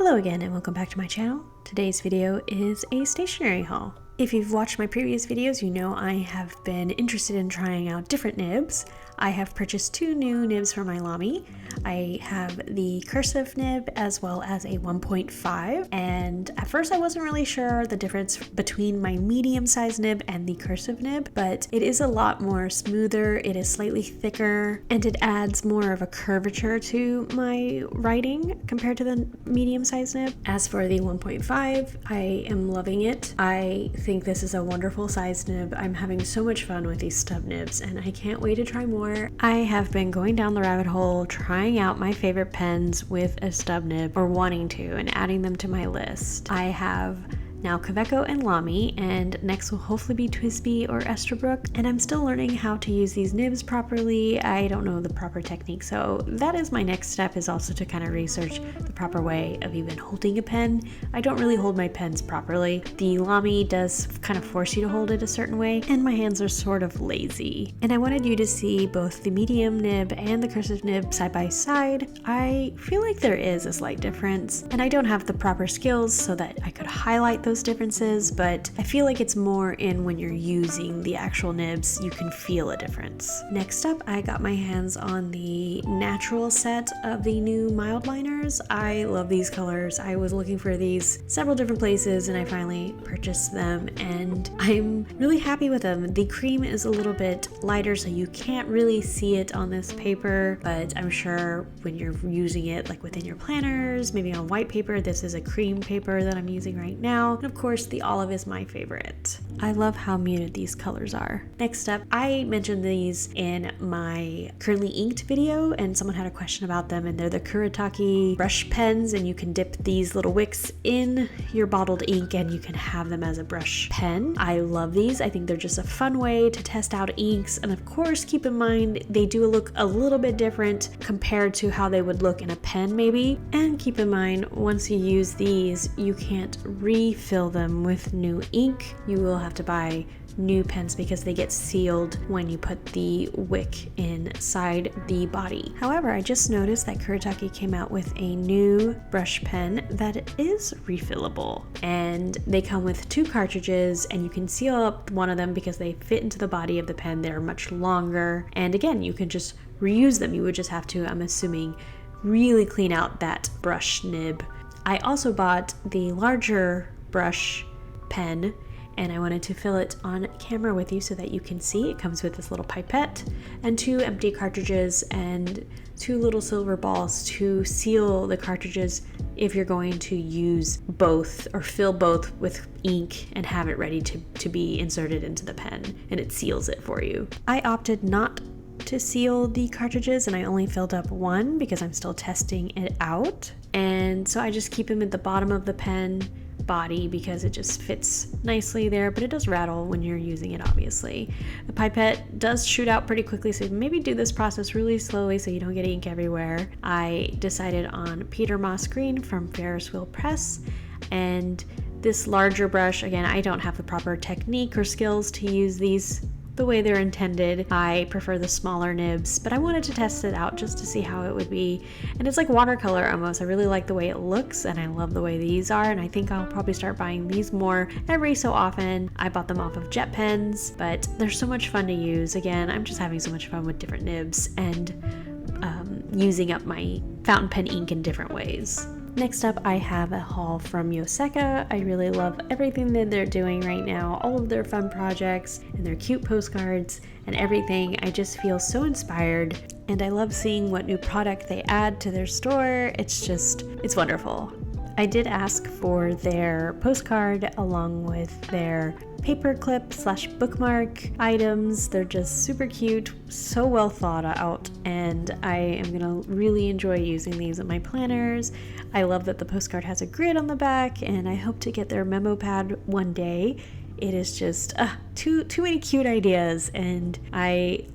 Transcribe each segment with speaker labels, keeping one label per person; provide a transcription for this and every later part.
Speaker 1: Hello again and welcome back to my channel. Today's video is a stationery haul. If you've watched my previous videos, you know I have been interested in trying out different nibs. I have purchased two new nibs for my Lamy. I have the cursive nib as well as a 1.5, and at first I wasn't really sure the difference between my medium-sized nib and the cursive nib, but it is a lot more smoother, it is slightly thicker, and it adds more of a curvature to my writing compared to the medium-sized nib. As for the 1.5, I am loving it. I think this is a wonderful size nib. I'm having so much fun with these stub nibs and I can't wait to try more. I have been going down the rabbit hole trying out my favorite pens with a stub nib, or wanting to, and adding them to my list. I have now Kaweco and Lamy, and next will hopefully be Twisby or Esterbrook, and I'm still learning how to use these nibs properly. I don't know the proper technique, so that is my next step, is also to kind of research the proper way of even holding a pen. I don't really hold my pens properly. The Lamy does kind of force you to hold it a certain way, and my hands are sort of lazy. And I wanted you to see both the medium nib and the cursive nib side by side. I feel like there is a slight difference, and I don't have the proper skills so that I could highlight those differences, but I feel like it's more in when you're using the actual nibs, you can feel a difference. Next up, I got my hands on the natural set of the new Mildliners. I love these colors. I was looking for these several different places and I finally purchased them and I'm really happy with them. The cream is a little bit lighter so you can't really see it on this paper, but I'm sure when you're using it like within your planners, maybe on white paper, this is a cream paper that I'm using right now. And of course, the olive is my favorite. I love how muted these colors are. Next up, I mentioned these in my currently inked video and someone had a question about them, and they're the Kuretake brush pens, and you can dip these little wicks in your bottled ink and you can have them as a brush pen. I love these. I think they're just a fun way to test out inks, and of course keep in mind they do look a little bit different compared to how they would look in a pen maybe. And keep in mind, once you use these, you can't refill them with new ink. You will have to buy new pens because they get sealed when you put the wick inside the body. However, I just noticed that Kuretake came out with a new brush pen that is refillable, and they come with two cartridges and you can seal up one of them because they fit into the body of the pen. They're much longer, and again, you can just reuse them. You would just have to, I'm assuming, really clean out that brush nib. I also bought the larger brush pen and I wanted to fill it on camera with you so that you can see. It comes with this little pipette and two empty cartridges and two little silver balls to seal the cartridges if you're going to use both or fill both with ink and have it ready to be inserted into the pen, and it seals it for you. I opted not to seal the cartridges and I only filled up one because I'm still testing it out, and so I just keep them at the bottom of the pen body because it just fits nicely there, but it does rattle when you're using it, obviously. The pipette does shoot out pretty quickly, so maybe do this process really slowly so you don't get ink everywhere. I decided on Peter Moss Green from Ferris Wheel Press, and this larger brush, again, I don't have the proper technique or skills to use these the way they're intended. I prefer the smaller nibs, but I wanted to test it out just to see how it would be. And it's like watercolor almost. I really like the way it looks and I love the way these are, and I think I'll probably start buying these more every so often. I bought them off of Jet Pens, but they're so much fun to use. Again, I'm just having so much fun with different nibs and using up my fountain pen ink in different ways. Next up, I have a haul from Yoseka. I really love everything that they're doing right now, all of their fun projects and their cute postcards and everything. I just feel so inspired, and I love seeing what new product they add to their store. It's wonderful. I did ask for their postcard along with their paper clip / bookmark items. They're just super cute, so well thought out, and I am gonna really enjoy using these in my planners. I love that the postcard has a grid on the back, and I hope to get their memo pad one day. It is just too many cute ideas, and I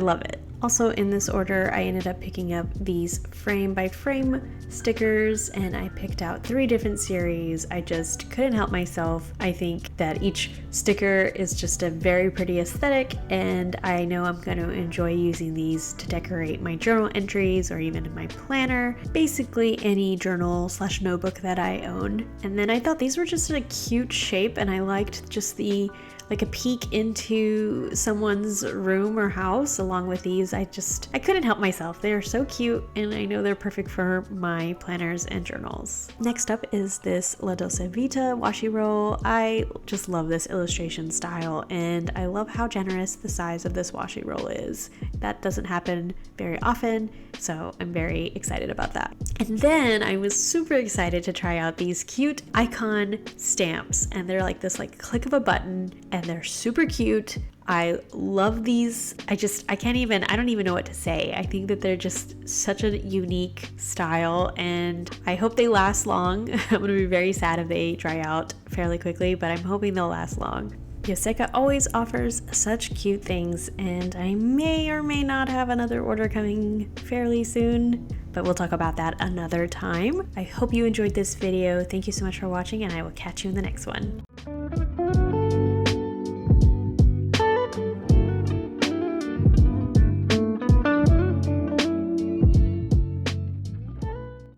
Speaker 1: love it. Also in this order, I ended up picking up these frame by frame stickers, and I picked out 3 different series. I just couldn't help myself. I think that each sticker is just a very pretty aesthetic, and I know I'm going to enjoy using these to decorate my journal entries or even in my planner, basically any journal / notebook that I own. And then I thought these were just a cute shape, and I liked just the like a peek into someone's room or house along with these. I couldn't help myself. They are so cute, and I know they're perfect for my planners and journals. Next up is this La Dolce Vita washi roll. I just love this illustration style, and I love how generous the size of this washi roll is. That doesn't happen very often, so I'm very excited about that. And then I was super excited to try out these cute icon stamps, and they're like this click of a button, and they're super cute. I love these. I don't even know what to say. I think that they're just such a unique style, and I hope they last long. I'm gonna be very sad if they dry out fairly quickly, but I'm hoping they'll last long. Yoseka always offers such cute things, and I may or may not have another order coming fairly soon, but we'll talk about that another time. I hope you enjoyed this video. Thank you so much for watching, and I will catch you in the next one.